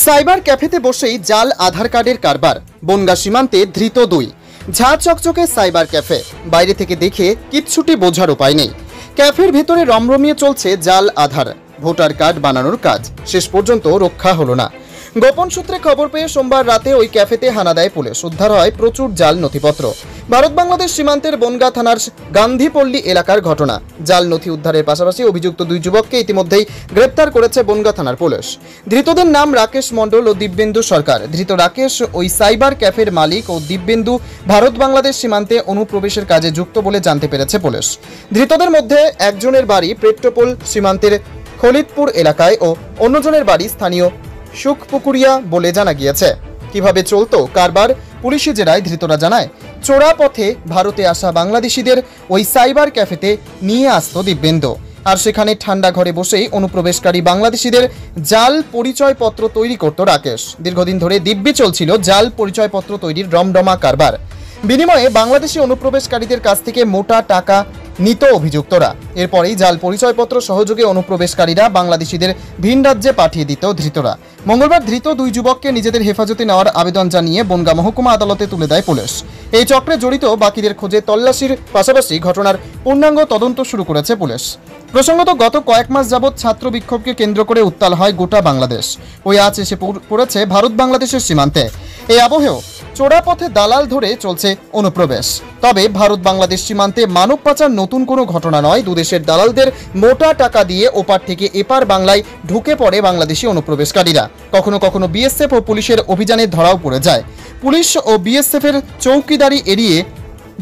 Cyber ক্যাফেতে বসেই জাল আধার কার্ডের কারবার, বনগাঁ সীমান্তে ধৃত দুই। ঝাঁ চকচকে সাইবার ক্যাফে, বাইরে থেকে দেখে কিচ্ছুটি বোঝার উপায় নেই। ক্যাফের ভেতরে রমরমিয়ে চলছে জাল আধার, ভোটার কার্ড বানানোর কাজ। শেষ পর্যন্ত রক্ষা হলো না। গোপন সূত্রে খবর পেয়ে সোমবার রাতে ওই ক্যাফেতে হানা দেয় পুলিশ। উদ্ধার হয় প্রচুর জাল নথিপত্র। ভারত বাংলাদেশ সীমান্তের বনগাঁ থানার গান্ধীপল্লী এলাকার ঘটনা। জাল নথি উদ্ধারের পাশাপাশি অভিযুক্ত দুই যুবককে ইতিমধ্যেই গ্রেপ্তার করেছে বনগাঁ থানার পুলিশ। ধৃতদের নাম রাকেশ মণ্ডল ও দিব্যেন্দু সরকার। ধৃত রাকেশ ওই সাইবার ক্যাফের মালিক ও দিব্যেন্দু ভারত বাংলাদেশ সীমান্তে অনুপ্রবেশের কাজে যুক্ত বলে জানতে পেরেছে পুলিশ। ধৃতদের মধ্যে একজনের বাড়ি পেট্রোপোল সীমান্তের খলিতপুর এলাকায় ও অন্যজনের বাড়ি স্থানীয় সুখপুকুরিয়া বলে জানা গিয়েছে। কিভাবে চলতো কারবার পুলিশি জেরায় ধৃতরা জানায়, চোরা পথে ভারতে আসা বাংলাদেশিদের ওই সাইবার ক্যাফেতে নিয়ে আসতো দিব্যেন্দু, আর সেখানে ঠান্ডা ঘরে বসেই অনুপ্রবেশকারী বাংলাদেশিদের জাল পরিচয়পত্র তৈরি করত রাকেশ। দীর্ঘদিন ধরে দিব্যি চলছিল জাল পরিচয়পত্র তৈরির রমরমা কারবার। বিনিময়ে বাংলাদেশি অনুপ্রবেশকারীদের কাছ থেকে মোটা টাকা নিত অভিযুক্তরা। এরপরেই জাল পরিচয়পত্র সহযোগে অনুপ্রবেশকারীরা বাংলাদেশিদের ভিন রাজ্যে পাঠিয়ে দিত ধৃতরা। মঙ্গলবার ধৃত দুই যুবককে নিজেদের হেফাজতে নেওয়ার আবেদন জানিয়ে বনগাঁ মহকুমা আদালতে তুলে দেয় পুলিশ। এই চক্রে জড়িত বাকিদের খোঁজে তল্লাশির পাশাপাশি ঘটনার পূর্ণাঙ্গ তদন্ত শুরু করেছে পুলিশ। প্রসঙ্গত, গত কয়েক মাস যাবৎ ছাত্র বিক্ষোভকে কেন্দ্র করে উত্তাল হয় গোটা বাংলাদেশ। ওই আজ এসে পড়েছে ভারত বাংলাদেশের সীমান্তে। এই আবহেও চোরা পথে দালাল ধরে চলছে অনুপ্রবেশ। তবে ভারত বাংলাদেশ সীমান্তে মানব পাচার নতুন কোনো ঘটনা নয়। দুদেশের দালালদের মোটা টাকা দিয়ে ওপার থেকে এপার বাংলায় ঢুকে পড়ে বাংলাদেশি অনুপ্রবেশকারীরা। কখনো কখনো বিএসএফ ও পুলিশের অভিযানে ধরাও পড়ে যায়। পুলিশ ও বিএসএফের চৌকিদারি এড়িয়ে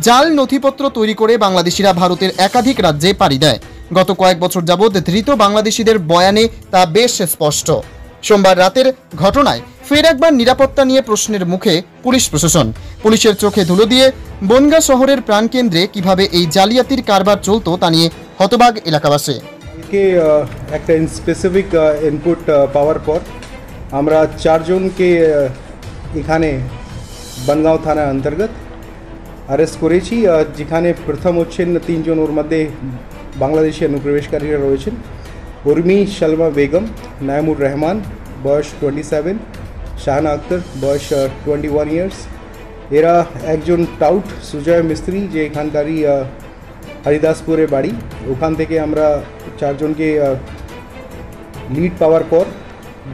জাল নথিপত্র তৈরি করে বাংলাদেশিরা ভারতের একাধিক রাজ্যে পাড়ি দেয়। গত কয়েক বছর যাবৎ ধৃত বাংলাদেশিদের বয়ানে তা বেশ স্পষ্ট। সোমবার রাতের ঘটনায় ফের একবার নিরাপত্তা নিয়ে প্রশ্নের মুখে পুলিশ প্রশাসন। পুলিশের চোখে ধুলো দিয়ে বনগাঁ শহরের প্রাণকেন্দ্রে কিভাবে এই জালিয়াতির কারবার চলতো তা নিয়ে হতবাক এলাকাবাসী। একটা স্পেসিফিক ইনপুট পাওয়ার পর আমরা চারজনকে এখানে বনগাঁও থানা অন্তর্গত অ্যারেস্ট করেছি, যেখানে প্রথম হচ্ছেন তিনজন, ওর মধ্যে বাংলাদেশি অনুপ্রবেশকারীরা রয়েছেন। উর্মি শলমা বেগম, নাইমুর রহমান বয়স 27, শাহানা আক্তার বয়স 21 ইয়ার্স। এরা একজন টাউট সুজয় মিস্ত্রি, যে এখানকারই হরিদাসপুরে বাড়ি। ওখান থেকে আমরা চারজনকে লিড পাওয়ার পর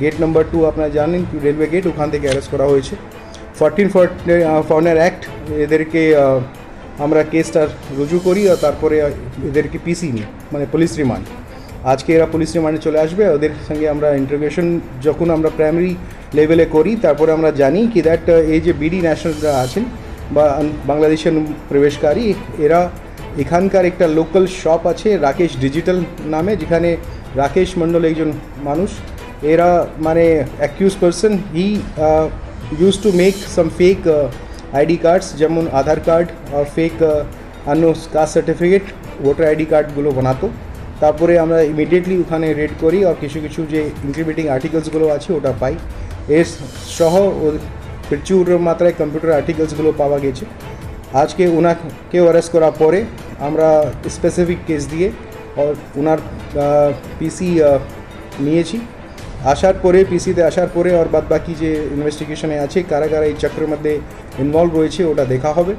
গেট নাম্বার 2 আপনারা জানেন রেলওয়ে গেট, ওখান থেকে অ্যারেস্ট করা হয়েছে। 14 ফরেনার অ্যাক্ট এদেরকে আমরা কেসটা রুজু করি, আর তারপরে এদেরকে পিসি নিই, মানে পুলিশ রিমান্ড। আজকে এরা পুলিশ রিমান্ডে চলে আসবে। ওদের সঙ্গে আমরা ইন্টারোগেশন যখন আমরা প্রাইমারি লেভেলে করি, তারপরে আমরা জানি কি দ্যাট এই যে বিডি ন্যাশনালরা আছেন বা বাংলাদেশি প্রবেশকারী, এরা এখানকার একটা লোকাল শপ আছে রাকেশ ডিজিটাল নামে, যেখানে রাকেশ মণ্ডল একজন মানুষ। এরা মানে accused person, he use to make some fake ID cards, যেমন আধার কার্ড আর ফেক অন্য কাস্ট সার্টিফিকেট, ভোটার আইডি কার্ডগুলো বানাতো। তারপরে আমরা ইমিডিয়েটলি ওখানে রেড করি, আর কিছু কিছু যে ইনক্রিমিনেটিং আর্টিকেলসগুলো আছে ওটা পাই। এর সহ প্রচুর মাত্রায় কম্পিউটার আর্টিকেলসগুলো পাওয়া গেছে। আজকে ওনাকেও অ্যারেস্ট করার পরে আমরা স্পেসিফিক কেস দিয়ে ওনার পিসি নিয়েছি। আসার পরে পিসিতে আসার পরে আর বাদ বাকি যে ইনভেস্টিগেশনে আছে কারা কারা এই চক্রের মধ্যে ইনভলভ রয়েছে ওটা দেখা হবে।